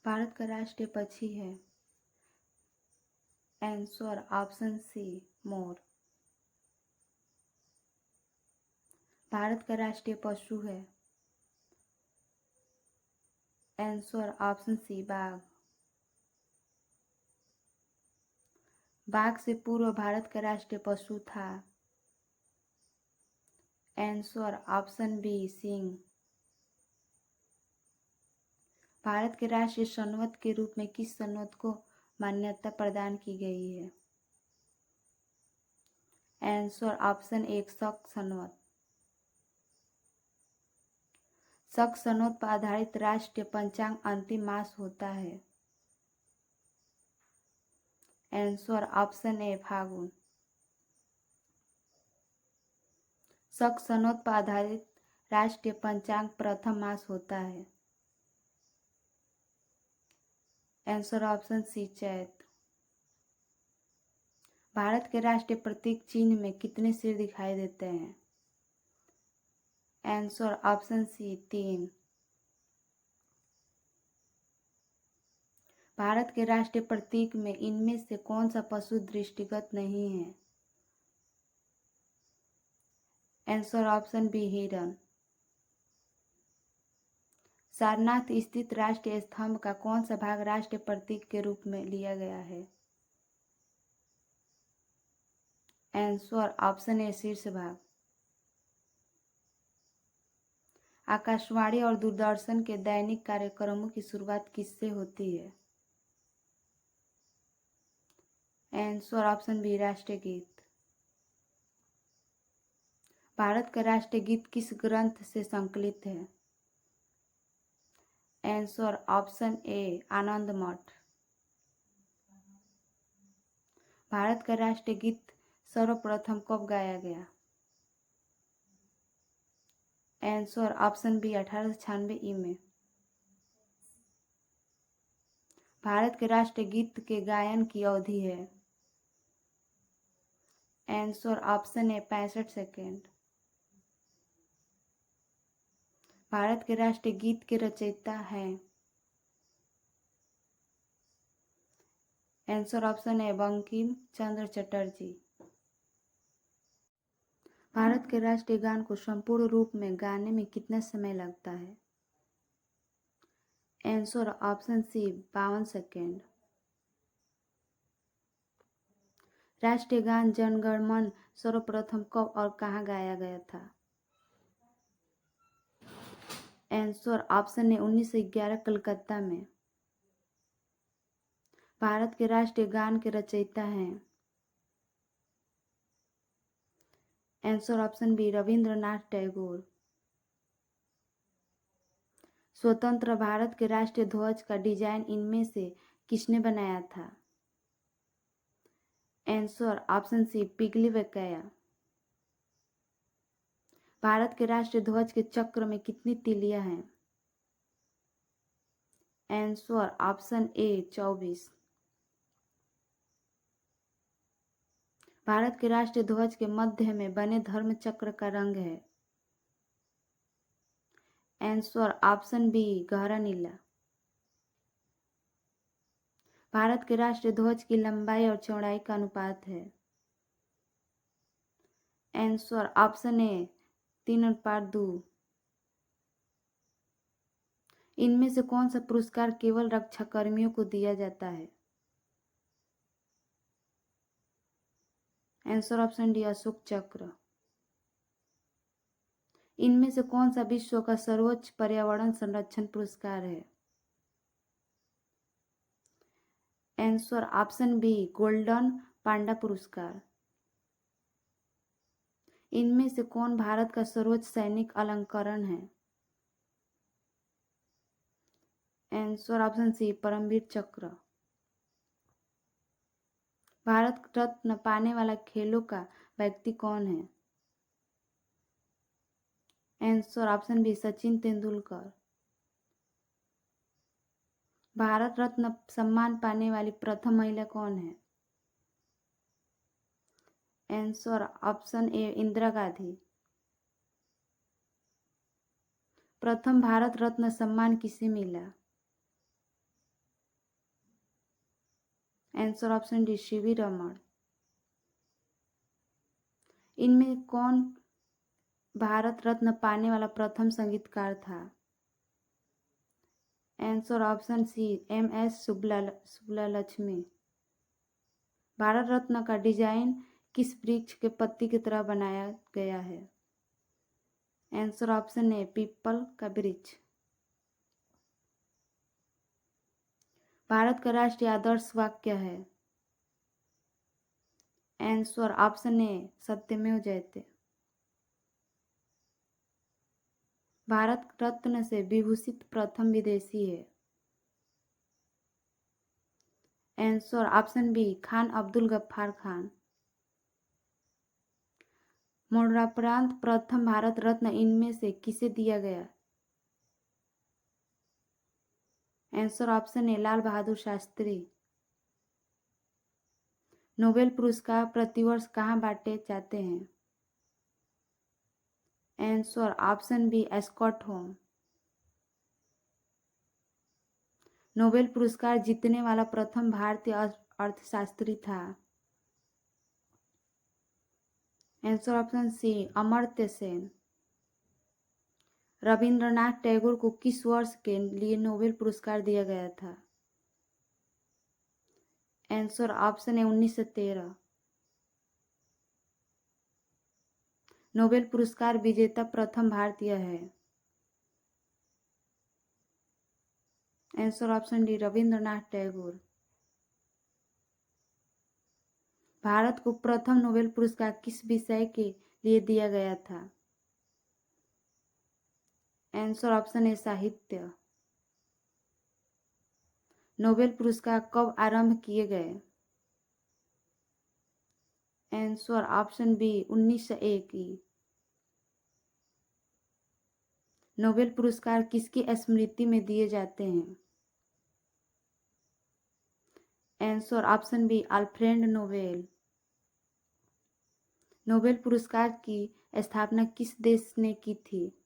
भारत का राष्ट्रीय पक्षी है। आंसर ऑप्शन सी मोर। भारत का राष्ट्रीय पशु है। आंसर ऑप्शन सी बाघ। बाघ से पूर्व भारत का राष्ट्रीय पशु था। आंसर ऑप्शन बी सिंह। भारत के राष्ट्रीय संवत के रूप में किस संवत को मान्यता प्रदान की गई है? आंसर ऑप्शन एक शक संवत। शक संवत पर आधारित राष्ट्रीय पंचांग अंतिम मास होता है। आंसर ऑप्शन ए फागुन। शक संवत पर आधारित राष्ट्रीय पंचांग प्रथम मास होता है। आंसर ऑप्शन सी चैत। भारत के राष्ट्रीय प्रतीक चिन्ह में कितने सिर दिखाई देते हैं? आंसर ऑप्शन सी 3। भारत के राष्ट्रीय प्रतीक में इनमें से कौन सा पशु दृष्टिगत नहीं है? आंसर ऑप्शन बी हिरण। सारनाथ स्थित राष्ट्रीय स्तंभ का कौन सा भाग राष्ट्रीय प्रतीक के रूप में लिया गया है? आंसर ऑप्शन ए शीर्ष भाग। आकाशवाणी और दूरदर्शन के दैनिक कार्यक्रमों की शुरुआत किससे होती है? आंसर ऑप्शन बी राष्ट्रीय गीत। भारत का राष्ट्रीय गीत किस ग्रंथ से संकलित है? आंसर ऑप्शन ए आनंद मठ। भारत का राष्ट्रीय गीत सर्वप्रथम कब गाया गया? आंसर ऑप्शन बी 1896 में। भारत के राष्ट्रीय गीत के गायन की अवधि है? आंसर ऑप्शन ए 65 सेकेंड। भारत के राष्ट्रीय गीत के रचयिता हैं? आंसर ऑप्शन ए बंकिम चंद्र चटर्जी। भारत के राष्ट्रीय गान को संपूर्ण रूप में गाने में कितना समय लगता है? Answer option C 52 second. राष्ट्रीय गान जन गण मन सर्वप्रथम कब और कहाँ गाया गया था? आंसर ऑप्शन ए 1911 कलकत्ता में। भारत के राष्ट्रीय गान के रचयिता हैं? Answer option B Rabindranath Tagore. स्वतंत्र भारत के राष्ट्रीय ध्वज का डिजाइन इनमें से किसने बनाया था? Answer option C Pingali Venkayya. Bharat के राष्ट्रीय ध्वज के चक्र में कितनी तीलियां हैं? आंसर ऑप्शन ए 24। भारत के राष्ट्रीय ध्वज के मध्य में बने धर्म चक्र का रंग है? आंसर ऑप्शन बी गहरा नीला। भारत के राष्ट्रीय ध्वज की लंबाई और चौड़ाई का अनुपात है? आंसर ऑप्शन ए 3:2। इनमें से कौन सा पुरस्कार केवल रक्षाकर्मियों को दिया जाता है? आंसर ऑप्शन डी अशोक चक्र। इनमें से कौन सा विश्व का सर्वोच्च पर्यावरण संरक्षण पुरस्कार है? आंसर ऑप्शन बी गोल्डन पांडा पुरस्कार। इनमें से कौन भारत का सर्वोच्च सैनिक अलंकरण है? आंसर ऑप्शन सी परमवीर चक्र। भारत रत्न पाने वाला खेलों का व्यक्ति कौन है? Answer option B Sachin Tendulkar. Bharat Ratna सम्मान पाने वाली प्रथम महिला कौन है? Answer option A Indira Gandhi. प्रथम भारत रत्न सम्मान किसे मिला? Answer option D C V Raman. इनमें कौन भारत रत्न पाने वाला प्रथम संगीतकार था? Answer option C M S. Subbulakshmi. Bharat Ratna का डिजाइन किस वृक्ष के पत्ती की तरह बनाया गया है? आंसर ऑप्शन ए पीपल का वृक्ष। भारत का राष्ट्रीय आदर्श वाक्य है? आंसर ऑप्शन ए सत्यमेव जयते। भारत रत्न से विभूषित प्रथम विदेशी है? Answer option B Khan Abdul Ghaffar Khan. मरणोपरांत प्रथम भारत रत्न इनमें से किसे दिया गया? Answer option A Lal Bahadur Shastri. Nobel पुरस्कार प्रतिवर्ष कहाँ बांटे जाते हैं? Answer option B Stockholm. Nobel पुरस्कार जीतने वाला प्रथम भारतीय अर्थशास्त्री था? Answer option C Amartya Sen. Rabindranath Tagore को किस वर्ष के लिए नोबेल पुरस्कार दिया गया था? आंसर ऑप्शन ए 1913। नोबेल पुरस्कार विजेता प्रथम भारतीय है? Answer option D Rabindranath Tagore. Bharat को प्रथम नोबेल पुरस्कार किस विषय के लिए दिया गया था? आंसर ऑप्शन ए साहित्य। नोबेल पुरस्कार कब आरंभ किए गए? आंसर ऑप्शन बी 1901 की। नोबेल पुरस्कार किसकी स्मृति में दिए जाते हैं? Answer option B Alfred Nobel. Nobel पुरस्कार की स्थापना किस देश ने की थी?